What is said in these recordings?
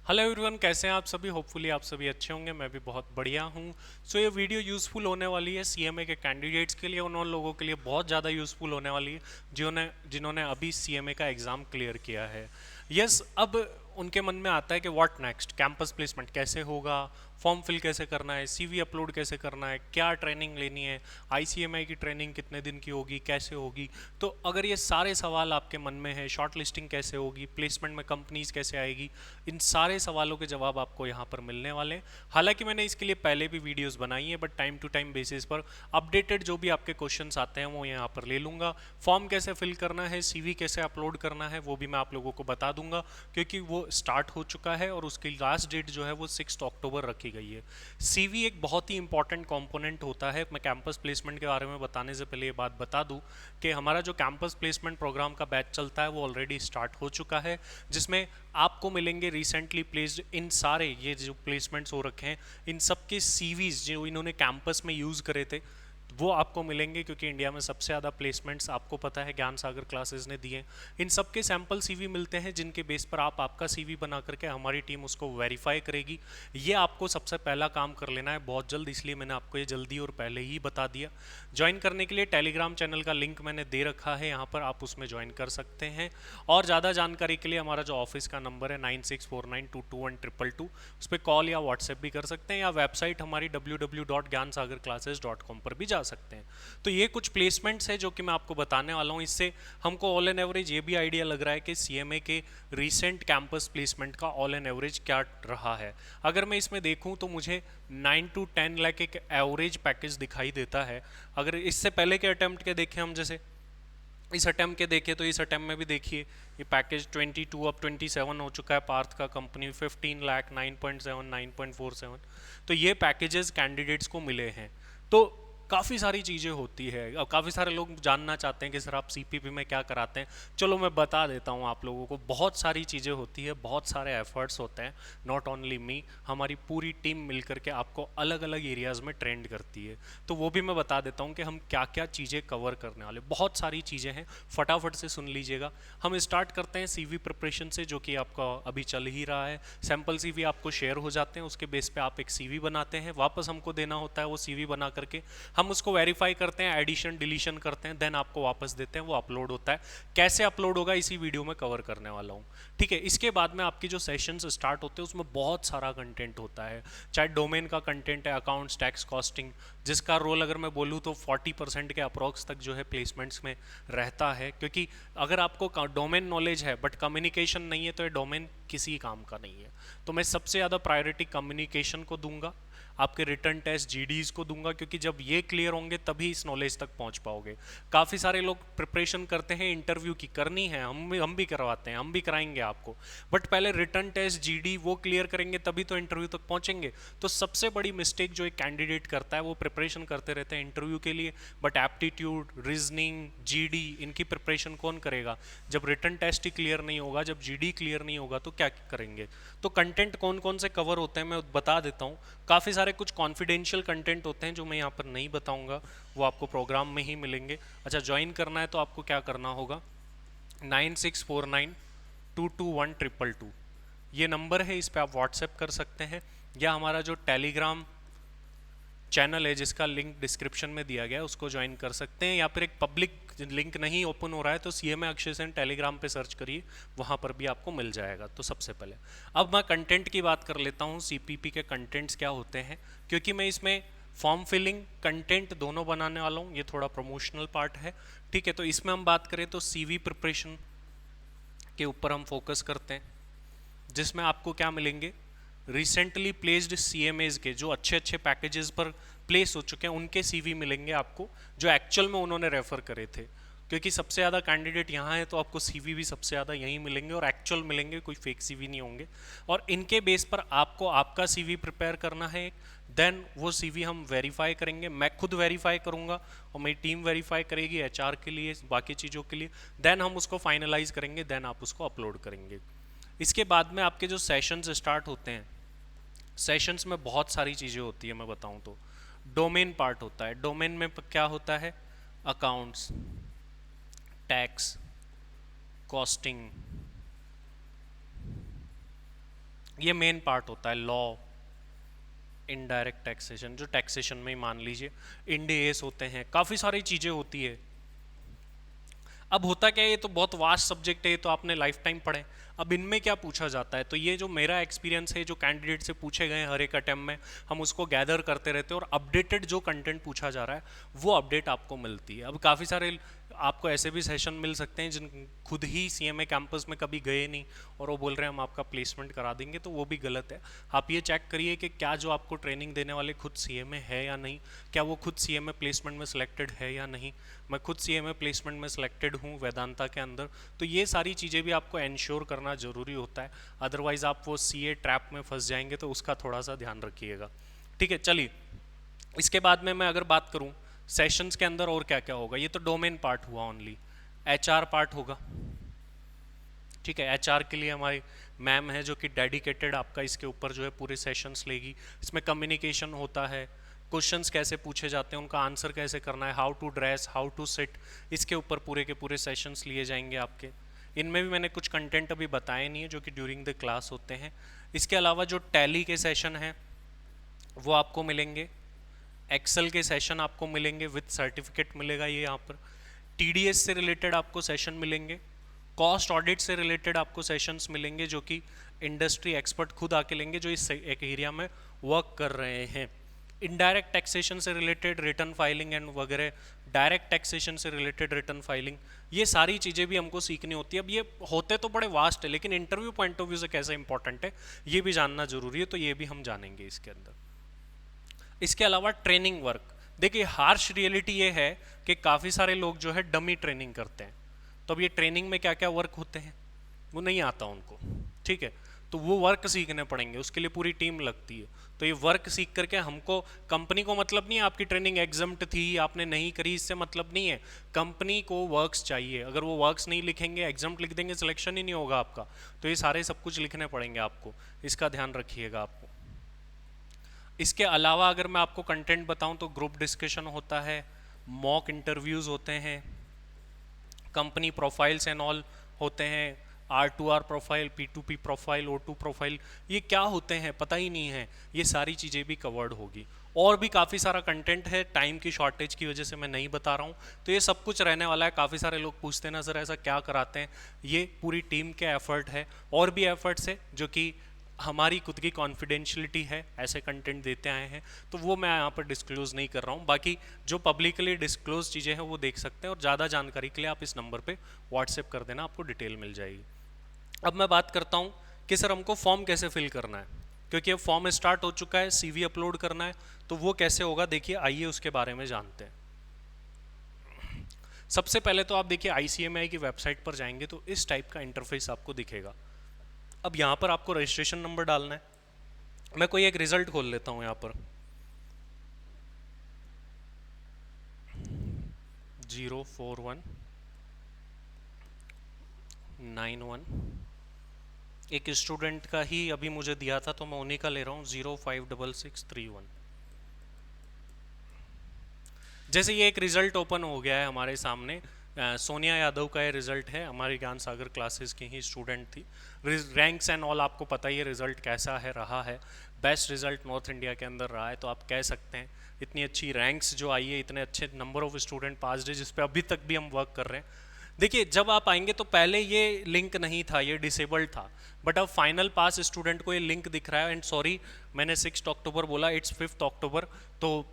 Hello everyone, कैसे हैं आप सभी। होपफुली आप सभी अच्छे होंगे। मैं भी बहुत बढ़िया हूं। सो ये वीडियो यूज़फुल होने वाली है सीएमए के कैंडिडेट्स के लिए, उन लोगों के लिए बहुत ज़्यादा यूज़फुल होने वाली है जिन्होंने जिन्होंने अभी सीएमए का एग्ज़ाम क्लियर किया है। यस, अब उनके मन में आता है कि व्हाट नेक्स्ट, कैंपस प्लेसमेंट कैसे होगा, फॉर्म फिल कैसे करना है, सीवी अपलोड कैसे करना है, क्या ट्रेनिंग लेनी है, आईसीएमआई की ट्रेनिंग कितने दिन की होगी, कैसे होगी। तो अगर ये सारे सवाल आपके मन में है, शॉर्ट लिस्टिंग कैसे होगी, प्लेसमेंट में कंपनीज कैसे आएगी, इन सारे सवालों के जवाब आपको यहाँ पर मिलने वाले हैं। हालांकि मैंने इसके लिए पहले भी वीडियोस बनाई है, but time to time basis पर अपडेटेड जो भी आपके क्वेश्चंस आते हैं वो यहाँ पर ले लूँगा। फॉर्म कैसे फिल करना है, सीवी कैसे अपलोड करना है, वो भी मैं आप लोगों को बता दूंगा, क्योंकि वो स्टार्ट हो चुका है और उसकी लास्ट डेट जो है वो 6 अक्टूबर रखी गई है। सीवी एक बहुत ही इंपॉर्टेंट कंपोनेंट होता है। मैं कैंपस प्लेसमेंट के बारे में बताने से पहले ये बात बता दूं कि हमारा जो कैंपस प्लेसमेंट प्रोग्राम का बैच चलता है वो ऑलरेडी स्टार्ट हो चुका है, जिसमें आपको मिलेंगे रिसेंटली प्लेस्ड इन सारे ये जो प्लेसमेंट्स हो रखे हैं इन सब के सीवीज जो इन्होंने कैंपस में यूज़ करे थे वो आपको मिलेंगे, क्योंकि इंडिया में सबसे ज़्यादा प्लेसमेंट्स आपको पता है ज्ञान सागर क्लासेस ने दिए। इन सब के सैम्पल सीवी मिलते हैं, जिनके बेस पर आप आपका सीवी बना करके हमारी टीम उसको वेरीफाई करेगी। ये आपको सबसे पहला काम कर लेना है बहुत जल्द, इसलिए मैंने आपको ये जल्दी और पहले ही बता दिया। ज्वाइन करने के लिए टेलीग्राम चैनल का लिंक मैंने दे रखा है, यहाँ पर आप उसमें ज्वाइन कर सकते हैं। और ज़्यादा जानकारी के लिए हमारा जो ऑफिस का नंबर है 9649221222, उस पर कॉल या व्हाट्सएप भी कर सकते हैं, या वेबसाइट हमारी www.gyansagarclasses.com पर भी जा सकते हैं। तो ये कुछ प्लेसमेंट्स है जो कि मैं आपको बताने वाला हूँ। इससे हमको ऑल एन एवरेज ये भी आइडिया लग रहा है कि सीएमए के रीसेंट कैंपस प्लेसमेंट का ऑल एन एवरेज क्या रहा है। अगर मैं इसमें देखूँ तो मुझे 9 to 10 लाख एक एवरेज पैकेज दिखाई देता है। अगर इससे पहले के अटेम्प्ट के देखें हम, जैसे इस अटेम्प्ट के देखे तो इस अटेम्प्ट में भी देखिए ये पैकेज 22 अब 27 हो चुका है। पार्थ का कंपनी 15 लाख 9.7 9.47, तो ये पैकेजेस कैंडिडेट्स को मिले हैं। तो काफ़ी सारी चीज़ें होती है। अब काफ़ी सारे लोग जानना चाहते हैं कि सर आप सीपीपी में क्या कराते हैं। चलो मैं बता देता हूँ आप लोगों को। बहुत सारी चीज़ें होती है, बहुत सारे एफर्ट्स होते हैं। नॉट ओनली मी, हमारी पूरी टीम मिलकर के आपको अलग अलग एरियाज़ में ट्रेंड करती है। तो वो भी मैं बता देता हूँ कि हम क्या क्या चीज़ें कवर करने वाले। बहुत सारी चीज़ें हैं, फटाफट से सुन लीजिएगा। हम स्टार्ट करते हैं सीवी प्रिपरेशन से, जो कि आपका अभी चल ही रहा है। सैम्पल सीवी आपको शेयर हो जाते हैं, उसके बेस पे आप एक सीवी बनाते हैं, वापस हमको देना होता है वो सीवी बना करके। हम उसको वेरीफाई करते हैं, एडिशन डिलीशन करते हैं, देन आपको वापस देते हैं, वो अपलोड होता है। कैसे अपलोड होगा इसी वीडियो में कवर करने वाला हूँ, ठीक है। इसके बाद में आपकी जो सेशंस स्टार्ट होते हैं उसमें बहुत सारा कंटेंट होता है। चाहे डोमेन का कंटेंट है, अकाउंट्स, टैक्स, कॉस्टिंग, जिसका रोल अगर मैं बोलूँ तो 40% के अप्रॉक्स तक जो है प्लेसमेंट्स में रहता है। क्योंकि अगर आपको डोमेन नॉलेज है बट कम्युनिकेशन नहीं है तो ये डोमेन किसी काम का नहीं है। तो मैं सबसे ज़्यादा प्रायोरिटी कम्युनिकेशन को दूंगा, आपके रिटर्न टेस्ट जीडीज को दूंगा, क्योंकि जब ये क्लियर होंगे तभी इस नॉलेज तक पहुंच पाओगे। काफ़ी सारे लोग प्रिपरेशन करते हैं इंटरव्यू की, करनी है, हम भी करवाते हैं, हम भी कराएंगे आपको, बट पहले रिटर्न टेस्ट जीडी वो क्लियर करेंगे तभी तो इंटरव्यू तक पहुंचेंगे। तो सबसे बड़ी मिस्टेक जो एक कैंडिडेट करता है वो प्रिपरेशन करते रहते हैं इंटरव्यू के लिए, बट एप्टीट्यूड, रीजनिंग, जीडी इनकी प्रिपरेशन कौन करेगा जब रिटर्न टेस्ट ही क्लियर नहीं होगा, जब जीडी क्लियर नहीं होगा तो क्या करेंगे। तो कंटेंट कौन कौन से कवर होते हैं मैं बता देता हूँ। काफ़ी सारे कुछ कॉन्फिडेंशियल कंटेंट होते हैं जो मैं यहाँ पर नहीं बताऊँगा, वो आपको प्रोग्राम में ही मिलेंगे। अच्छा, ज्वाइन करना है तो आपको क्या करना होगा, 9649221222 ये नंबर है, इस पर आप व्हाट्सएप कर सकते हैं, या हमारा जो टेलीग्राम चैनल है जिसका लिंक डिस्क्रिप्शन में दिया गया है उसको ज्वाइन कर सकते हैं, या फिर एक पब्लिक लिंक नहीं ओपन हो रहा है तो सीएमए अक्षय सेन टेलीग्राम पे सर्च करिए, वहाँ पर भी आपको मिल जाएगा। तो सबसे पहले अब मैं कंटेंट की बात कर लेता हूँ, सीपीपी के कंटेंट्स क्या होते हैं, क्योंकि मैं इसमें फॉर्म फिलिंग कंटेंट दोनों बनाने वाला हूँ। ये थोड़ा प्रमोशनल पार्ट है, ठीक है। तो इसमें हम बात करें तो सीवी प्रिपरेशन के ऊपर हम फोकस करते हैं, जिसमें आपको क्या मिलेंगे, रिसेंटली प्लेस्ड सीएमएज के जो अच्छे अच्छे पैकेजेस पर प्लेस हो चुके हैं उनके सीवी मिलेंगे आपको, जो एक्चुअल में उन्होंने रेफर करे थे। क्योंकि सबसे ज़्यादा कैंडिडेट यहाँ है तो आपको सीवी भी सबसे ज़्यादा यहीं मिलेंगे और एक्चुअल मिलेंगे, कोई फेक सीवी नहीं होंगे। और इनके बेस पर आपको आपका सीवी प्रिपेयर करना है, देन वो सीवी हम वेरीफाई करेंगे। मैं खुद वेरीफाई करूँगा और मेरी टीम वेरीफाई करेगी एचआर के लिए, बाकी चीज़ों के लिए। देन हम उसको फाइनलाइज करेंगे, देन आप उसको अपलोड करेंगे। इसके बाद में आपके जो सेशंस स्टार्ट होते हैं, सेशंस में बहुत सारी चीज़ें होती है। मैं बताऊं तो डोमेन पार्ट होता है। डोमेन में क्या होता है, अकाउंट्स, टैक्स, कॉस्टिंग, ये मेन पार्ट होता है लॉ, इनडायरेक्ट टैक्सेशन, जो टैक्सेशन में ही मान लीजिए इंड एस होते हैं, काफ़ी सारी चीज़ें होती है। अब होता क्या है, ये तो बहुत वास्ट सब्जेक्ट है, ये तो आपने लाइफ टाइम पढ़े। अब इनमें क्या पूछा जाता है, तो ये जो मेरा एक्सपीरियंस है, जो कैंडिडेट से पूछे गए हर एक अटेम्प्ट में, हम उसको गैदर करते रहते हैं और अपडेटेड जो कंटेंट पूछा जा रहा है वो अपडेट आपको मिलती है। अब काफ़ी सारे आपको ऐसे भी सेशन मिल सकते हैं जिन खुद ही सीएमए कैंपस में कभी गए नहीं और वो बोल रहे हैं हम आपका प्लेसमेंट करा देंगे, तो वो भी गलत है। आप ये चेक करिए कि क्या जो आपको ट्रेनिंग देने वाले खुद सीएमए है या नहीं, क्या वो खुद सीएमए प्लेसमेंट में सिलेक्टेड है या नहीं। मैं खुद सीएमए प्लेसमेंट में सिलेक्टेड हूँ वेदांता के अंदर, तो ये सारी चीज़ें भी आपको इंश्योर करना ज़रूरी होता है, अदरवाइज़ आप वो सीए ट्रैप में फंस जाएंगे, तो उसका थोड़ा सा ध्यान रखिएगा। ठीक है, चलिए इसके बाद में मैं अगर बात करूं सेशंस के अंदर और क्या क्या होगा, ये तो डोमेन पार्ट हुआ, ओनली एचआर पार्ट होगा। ठीक है, एचआर के लिए हमारी मैम है जो कि डेडिकेटेड आपका इसके ऊपर जो है पूरे सेशंस लेगी। इसमें कम्युनिकेशन होता है, क्वेश्चंस कैसे पूछे जाते हैं, उनका आंसर कैसे करना है, how to dress, how to sit, इसके ऊपर पूरे के पूरे सेशंस लिए जाएंगे आपके। इनमें भी मैंने कुछ कंटेंट अभी बताए नहीं है जो कि ड्यूरिंग द क्लास होते हैं। इसके अलावा जो टैली के सेशन हैं वो आपको मिलेंगे, एक्सेल के सेशन आपको मिलेंगे विद सर्टिफिकेट मिलेगा ये यहाँ पर, टीडीएस से रिलेटेड आपको सेशन मिलेंगे, कॉस्ट ऑडिट से रिलेटेड आपको सेशंस मिलेंगे जो कि इंडस्ट्री एक्सपर्ट खुद आके लेंगे जो इस एक एरिया में वर्क कर रहे हैं। इनडायरेक्ट टैक्सेशन से रिलेटेड रिटर्न फाइलिंग एंड वगैरह, डायरेक्ट टैक्सेशन से रिलेटेड रिटर्न फाइलिंग, ये सारी चीज़ें भी हमको सीखनी होती है। अब ये होते तो बड़े वास्ट है, लेकिन इंटरव्यू पॉइंट ऑफ व्यू से कैसे इंपॉर्टेंट है ये भी जानना जरूरी है, तो ये भी हम जानेंगे इसके अंदर। इसके अलावा ट्रेनिंग वर्क, देखिए हार्श रियलिटी ये है कि काफ़ी सारे लोग जो है डमी ट्रेनिंग करते हैं, तो अब ये ट्रेनिंग में क्या क्या वर्क होते हैं वो नहीं आता उनको। ठीक है, तो वो वर्क सीखने पड़ेंगे, उसके लिए पूरी टीम लगती है। तो ये वर्क सीख करके हमको, कंपनी को मतलब नहीं है आपकी ट्रेनिंग एग्जम्प्ट थी आपने नहीं करी, इससे मतलब नहीं है। कंपनी को वर्क्स चाहिए, अगर वो वर्क्स नहीं लिखेंगे, एग्जम्प्ट लिख देंगे, सिलेक्शन ही नहीं होगा आपका। तो ये सारे सब कुछ लिखने पड़ेंगे आपको, इसका ध्यान रखिएगा आपको। इसके अलावा अगर मैं आपको कंटेंट बताऊं तो ग्रुप डिस्कशन होता है, मॉक इंटरव्यूज़ होते हैं, कंपनी प्रोफाइल्स एंड ऑल होते हैं, R2R profile, P2P profile, O2 profile, ये क्या होते हैं पता ही नहीं है, ये सारी चीज़ें भी कवर्ड होगी। और भी काफ़ी सारा कंटेंट है, टाइम की शॉर्टेज की वजह से मैं नहीं बता रहा हूँ, तो ये सब कुछ रहने वाला है। काफ़ी सारे लोग पूछते हैं ना सर ऐसा क्या कराते हैं, ये पूरी टीम के एफर्ट है, और भी एफर्ट्स है जो कि हमारी खुद की कॉन्फिडेंशियलिटी है, ऐसे कंटेंट देते आए हैं, तो वो मैं यहाँ पर डिस्क्लोज नहीं कर रहा हूँ। बाकी जो पब्लिकली डिस्क्लोज चीज़ें हैं वो देख सकते हैं, और ज़्यादा जानकारी के लिए आप इस नंबर पे व्हाट्सएप कर देना, आपको डिटेल मिल जाएगी। अब मैं बात करता हूँ कि सर हमको फॉर्म कैसे फिल करना है, क्योंकि अब फॉर्म स्टार्ट हो चुका है, सीवी अपलोड करना है, तो वो कैसे होगा देखिए, आइए उसके बारे में जानते हैं। सबसे पहले तो आप देखिए ICMI की वेबसाइट पर जाएंगे तो इस टाइप का इंटरफेस आपको दिखेगा। अब यहाँ पर आपको रजिस्ट्रेशन नंबर डालना है। मैं कोई एक रिजल्ट खोल लेता हूँ यहाँ पर, 04191, एक स्टूडेंट का ही अभी मुझे दिया था तो मैं उन्हीं का ले रहा हूँ, 056631। जैसे ये एक रिजल्ट ओपन हो गया है हमारे सामने, सोनिया यादव का ये रिजल्ट है, हमारे ज्ञान सागर क्लासेस की ही स्टूडेंट थी। रैंक्स एंड ऑल आपको पता ही है रिजल्ट कैसा है रहा है, बेस्ट रिजल्ट नॉर्थ इंडिया के अंदर रहा है, तो आप कह सकते हैं इतनी अच्छी रैंक्स जो आई है, इतने अच्छे नंबर ऑफ स्टूडेंट पास है, जिस पे अभी तक भी हम वर्क कर रहे हैं। देखिए जब आप आएंगे तो पहले ये लिंक नहीं था, ये डिसेबल्ड था, बट अब फाइनल पास स्टूडेंट को ये लिंक दिख रहा है। एंड सॉरी मैंने 6 अक्टूबर बोला, इट्स 5 अक्टूबर, तो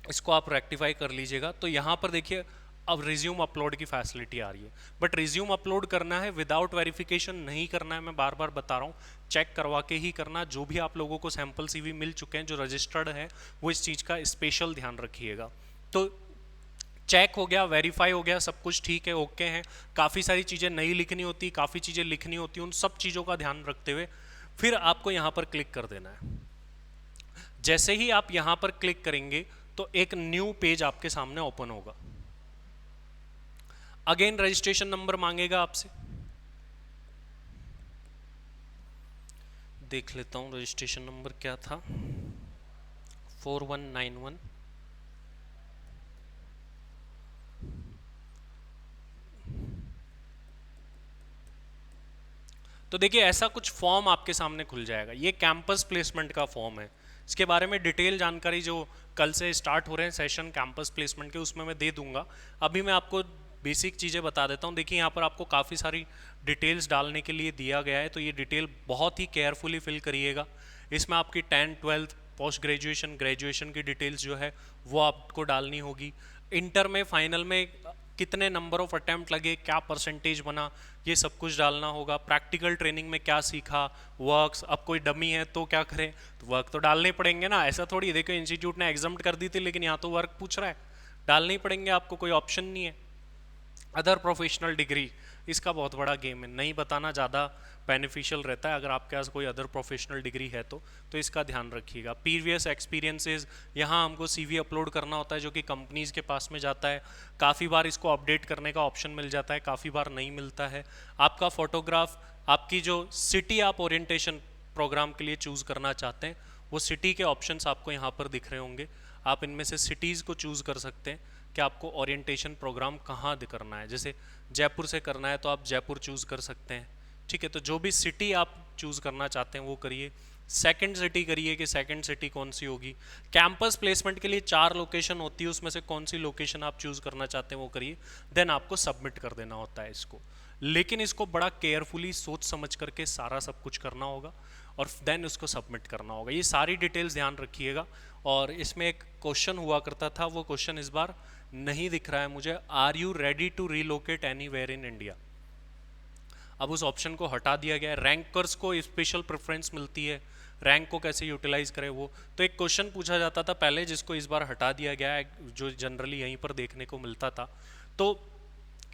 इसको आप रेक्टिफाई कर लीजिएगा। तो यहाँ पर देखिए अब रिज्यूम अपलोड की फैसिलिटी आ रही है, बट रिज्यूम अपलोड करना है विदाउट वेरिफिकेशन नहीं करना है, मैं बार बार बता रहा हूँ, चेक करवा के ही करना। जो भी आप लोगों को सैंपल सीवी मिल चुके हैं जो रजिस्टर्ड है, वो इस चीज़ का स्पेशल ध्यान रखिएगा। तो चेक हो गया, वेरीफाई हो गया, सब कुछ ठीक है, ओके है। काफ़ी सारी चीज़ें नहीं लिखनी होती, काफ़ी चीज़ें लिखनी होती, उन सब चीज़ों का ध्यान रखते हुए फिर आपको यहाँ पर क्लिक कर देना है। जैसे ही आप यहाँ पर क्लिक करेंगे तो एक न्यू पेज आपके सामने ओपन होगा। अगेन रजिस्ट्रेशन नंबर मांगेगा आपसे, देख लेता हूँ रजिस्ट्रेशन नंबर क्या था, 4191। तो देखिए ऐसा कुछ फॉर्म आपके सामने खुल जाएगा, ये कैंपस प्लेसमेंट का फॉर्म है। इसके बारे में डिटेल जानकारी जो कल से स्टार्ट हो रहे हैं सेशन कैंपस प्लेसमेंट के, उसमें मैं दे दूंगा। अभी मैं आपको बेसिक चीज़ें बता देता हूँ। देखिए यहाँ पर आपको काफ़ी सारी डिटेल्स डालने के लिए दिया गया है, तो ये डिटेल बहुत ही केयरफुली फिल करिएगा। इसमें आपकी 10th 12th post graduation graduation की डिटेल्स जो है वो आपको डालनी होगी। इंटर में फाइनल में कितने नंबर ऑफ अटेम्प्ट लगे, क्या परसेंटेज बना, ये सब कुछ डालना होगा। प्रैक्टिकल ट्रेनिंग में क्या सीखा, वर्क्स, अब कोई डमी है तो क्या करें, तो वर्क तो डालने पड़ेंगे ना। ऐसा थोड़ी देखो इंस्टीट्यूट ने एग्जाम कर दी थी लेकिन यहाँ तो वर्क पूछ रहा है, डालने ही पड़ेंगे आपको, कोई ऑप्शन नहीं है। अदर प्रोफेशनल डिग्री, इसका बहुत बड़ा गेम है, नहीं बताना ज़्यादा बेनिफिशियल रहता है अगर आपके पास कोई अदर प्रोफेशनल डिग्री है तो इसका ध्यान रखिएगा। प्रीवियस एक्सपीरियंसेस, यहाँ हमको सीवी अपलोड करना होता है जो कि कंपनीज़ के पास में जाता है। काफ़ी बार इसको अपडेट करने का ऑप्शन मिल जाता है, काफ़ी बार नहीं मिलता है। आपका फोटोग्राफ, आपकी जो सिटी आप ओरिएंटेशन प्रोग्राम के लिए चूज़ करना चाहते हैं वो सिटी के ऑप्शंस आपको यहाँ पर दिख रहे होंगे। आप इनमें से सिटीज़ को चूज़ कर सकते हैं कि आपको ओरिएंटेशन प्रोग्राम कहाँ करना है। जैसे जयपुर से करना है तो आप जयपुर चूज़ कर सकते हैं, ठीक है। तो जो भी सिटी आप चूज़ करना चाहते हैं वो करिए। सेकंड सिटी करिए कि सेकंड सिटी कौन सी होगी। कैंपस प्लेसमेंट के लिए 4 लोकेशन होती है, उसमें से कौन सी लोकेशन आप चूज़ करना चाहते हैं वो करिए। देन आपको सबमिट कर देना होता है इसको, लेकिन इसको बड़ा केयरफुली सोच समझ करके सारा सब कुछ करना होगा और देन उसको सबमिट करना होगा। ये सारी डिटेल्स ध्यान रखिएगा। और इसमें एक क्वेश्चन हुआ करता था, वो क्वेश्चन इस बार नहीं दिख रहा है मुझे। Are you ready to relocate anywhere in India? अब उस ऑप्शन को हटा दिया गया है। रैंकर्स को स्पेशल प्रेफरेंस मिलती है, रैंक को कैसे यूटिलाइज करें वो। तो एक क्वेश्चन पूछा जाता था पहले जिसको इस बार हटा दिया गया है, जो जनरली यहीं पर देखने को मिलता था। तो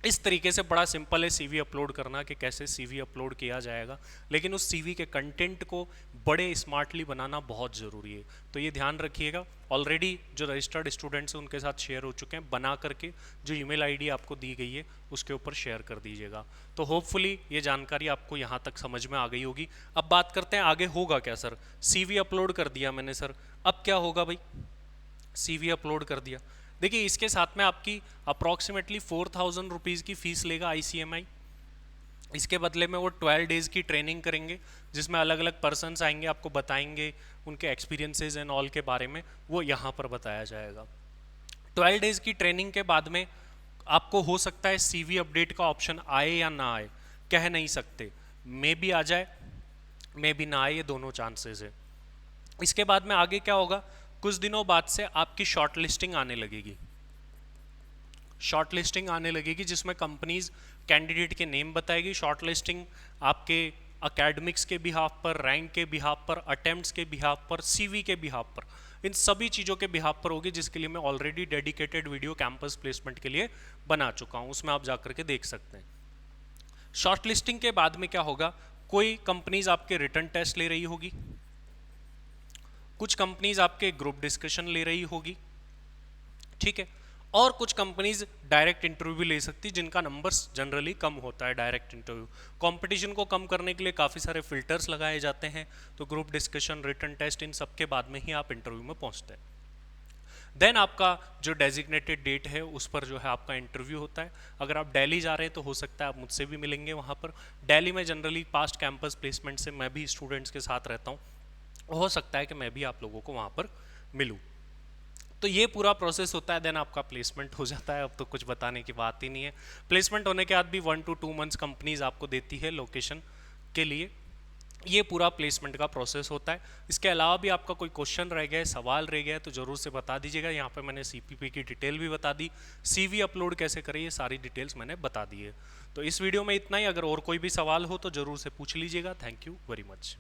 इस तरीके से बड़ा सिंपल है सीवी अपलोड करना कि कैसे सीवी अपलोड किया जाएगा, लेकिन उस सीवी के कंटेंट को बड़े स्मार्टली बनाना बहुत ज़रूरी है। तो ये ध्यान रखिएगा। ऑलरेडी जो रजिस्टर्ड स्टूडेंट्स हैं उनके साथ शेयर हो चुके हैं, बना करके जो ईमेल आईडी आपको दी गई है उसके ऊपर शेयर कर दीजिएगा। तो होपफुली ये जानकारी आपको यहाँ तक समझ में आ गई होगी। अब बात करते हैं आगे होगा क्या सर। सीवी अपलोड कर दिया मैंने सर, अब क्या होगा भाई? सीवी अपलोड कर दिया, देखिए इसके साथ में आपकी अप्रॉक्सीमेटली 4000 रुपीज़ की फ़ीस लेगा ICMI। इसके बदले में वो 12 डेज़ की ट्रेनिंग करेंगे जिसमें अलग अलग पर्सन्स आएंगे, आपको बताएंगे उनके एक्सपीरियंसेस एंड ऑल के बारे में, वो यहाँ पर बताया जाएगा। 12 डेज़ की ट्रेनिंग के बाद में आपको हो सकता है CV अपडेट का ऑप्शन आए या ना आए, कह नहीं सकते। मे भी आ जाए, मे भी ना आए, ये दोनों चांसेस है। इसके बाद में आगे क्या होगा, कुछ दिनों बाद से आपकी शॉर्ट लिस्टिंग आने लगेगी। शॉर्ट लिस्टिंग आने लगेगी जिसमें कंपनीज कैंडिडेट के नेम बताएगी। शॉर्ट लिस्टिंग आपके अकेडमिक्स के बिहाफ पर, रैंक के बिहाफ पर, अटेम्प्ट्स के बिहाफ पर, CV के बिहाफ पर, इन सभी चीज़ों के बिहाफ पर होगी, जिसके लिए मैं already dedicated video campus placement के लिए बना चुका हूँ, उसमें आप जाकर के देख सकते हैं। शॉर्ट लिस्टिंग के बाद में क्या होगा, कोई कंपनीज आपके रिटन टेस्ट ले रही होगी, कुछ कंपनीज आपके ग्रुप डिस्कशन ले रही होगी, ठीक है, और कुछ कंपनीज डायरेक्ट इंटरव्यू भी ले सकती जिनका नंबर्स जनरली कम होता है। डायरेक्ट इंटरव्यू कंपटीशन को कम करने के लिए काफ़ी सारे फिल्टर्स लगाए जाते हैं, तो ग्रुप डिस्कशन, रिटन टेस्ट, इन सब के बाद में ही आप इंटरव्यू में पहुंचते हैं। देन आपका जो डेजिग्नेटेड डेट है उस पर जो है आपका इंटरव्यू होता है। अगर आप दिल्ली जा रहे हैं तो हो सकता है आप मुझसे भी मिलेंगे वहाँ पर। दिल्ली में जनरली पास्ट कैंपस प्लेसमेंट से मैं भी स्टूडेंट्स के साथ रहता हूँ, हो सकता है कि मैं भी आप लोगों को वहाँ पर मिलूँ। तो ये पूरा प्रोसेस होता है, देन आपका प्लेसमेंट हो जाता है। अब तो कुछ बताने की बात ही नहीं है। प्लेसमेंट होने के बाद भी 1 to 2 मंथ्स कंपनीज आपको देती है लोकेशन के लिए। ये पूरा प्लेसमेंट का प्रोसेस होता है। इसके अलावा भी आपका कोई क्वेश्चन रह गया है, सवाल रह गया है, तो ज़रूर से बता दीजिएगा। यहाँ पे मैंने CPP की डिटेल भी बता दी, CV अपलोड कैसे करें, ये सारी डिटेल्स मैंने बता दी है। तो इस वीडियो में इतना ही। अगर और कोई भी सवाल हो तो ज़रूर से पूछ लीजिएगा। Thank you very much.